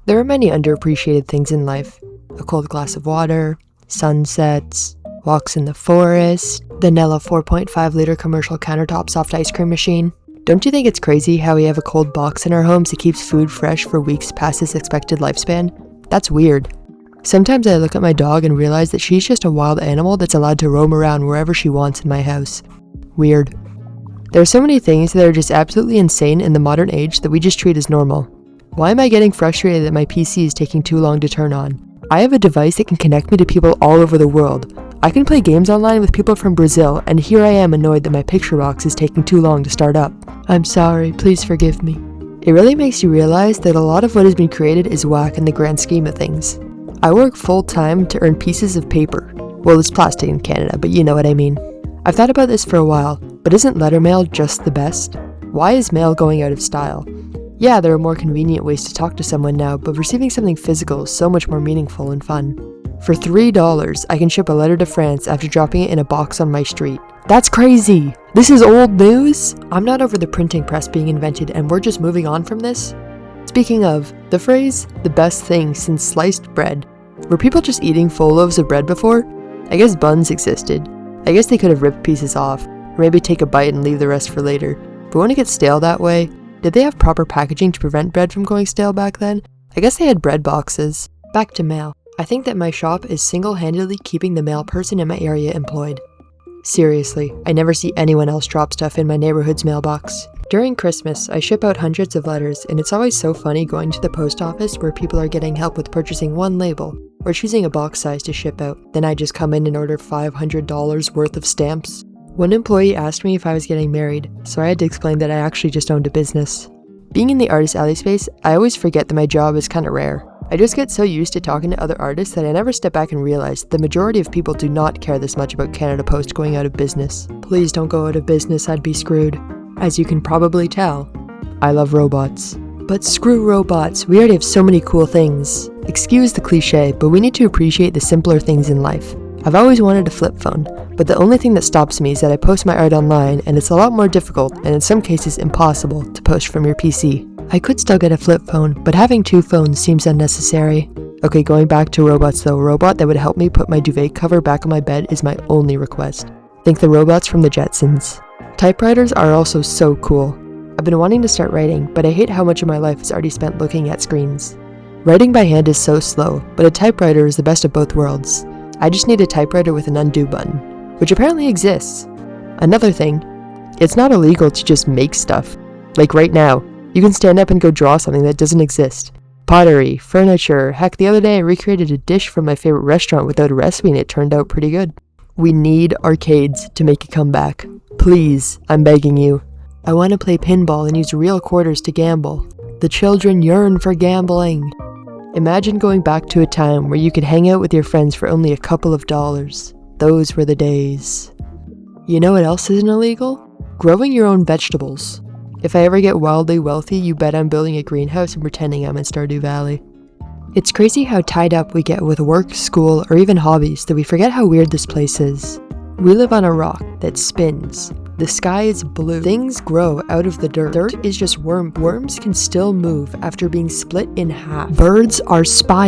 There are many underappreciated things in life. A cold glass of water, sunsets, walks in the forest, the Nella 4.5-liter commercial countertop soft ice cream machine. Don't you think it's crazy how we have a cold box in our homes that keeps food fresh for weeks past its expected lifespan? That's weird. Sometimes I look at my dog and realize that she's just a wild animal that's allowed to roam around wherever she wants in my house. Weird. There are so many things that are just absolutely insane in the modern age that we just treat as normal. Why am I getting frustrated that my PC is taking too long to turn on? I have a device that can connect me to people all over the world. I can play games online with people from Brazil, and here I am annoyed that my picture box is taking too long to start up. I'm sorry, please forgive me. It really makes you realize that a lot of what has been created is whack in the grand scheme of things. I work full-time to earn pieces of paper. Well, it's plastic in Canada, but you know what I mean. I've thought about this for a while, but isn't letter mail just the best? Why is mail going out of style? Yeah, there are more convenient ways to talk to someone now, but receiving something physical is so much more meaningful and fun. For $3, I can ship a letter to France after dropping it in a box on my street. That's crazy! This is old news? I'm not over the printing press being invented and we're just moving on from this? Speaking of, the phrase, the best thing since sliced bread. Were people just eating full loaves of bread before? I guess buns existed. I guess they could have ripped pieces off, or maybe take a bite and leave the rest for later. But when it gets stale that way, did they have proper packaging to prevent bread from going stale back then? I guess they had bread boxes. Back to mail. I think that my shop is single-handedly keeping the mail person in my area employed. Seriously, I never see anyone else drop stuff in my neighborhood's mailbox. During Christmas, I ship out hundreds of letters, and it's always so funny going to the post office where people are getting help with purchasing one label, or choosing a box size to ship out. Then I just come in and order $500 worth of stamps. One employee asked me if I was getting married, so I had to explain that I actually just owned a business. Being in the artist alley space, I always forget that my job is kinda rare. I just get so used to talking to other artists that I never step back and realize that the majority of people do not care this much about Canada Post going out of business. Please don't go out of business, I'd be screwed. As you can probably tell, I love robots. But screw robots, we already have so many cool things. Excuse the cliche, but we need to appreciate the simpler things in life. I've always wanted a flip phone, but the only thing that stops me is that I post my art online and it's a lot more difficult and in some cases impossible to post from your PC. I could still get a flip phone, but having two phones seems unnecessary. Okay, going back to robots though, a robot that would help me put my duvet cover back on my bed is my only request. Think the robots from the Jetsons. Typewriters are also so cool. I've been wanting to start writing, but I hate how much of my life is already spent looking at screens. Writing by hand is so slow, but a typewriter is the best of both worlds. I just need a typewriter with an undo button, which apparently exists. Another thing, it's not illegal to just make stuff. Like right now, you can stand up and go draw something that doesn't exist. Pottery, furniture, heck, the other day I recreated a dish from my favorite restaurant without a recipe and it turned out pretty good. We need arcades to make a comeback. Please, I'm begging you. I want to play pinball and use real quarters to gamble. The children yearn for gambling. Imagine going back to a time where you could hang out with your friends for only a couple of dollars. Those were the days. You know what else isn't illegal? Growing your own vegetables. If I ever get wildly wealthy, you bet I'm building a greenhouse and pretending I'm in Stardew Valley. It's crazy how tied up we get with work, school, or even hobbies that we forget how weird this place is. We live on a rock that spins. The sky is blue. Things grow out of the dirt. Dirt is just worm. Worms can still move after being split in half. Birds are spying.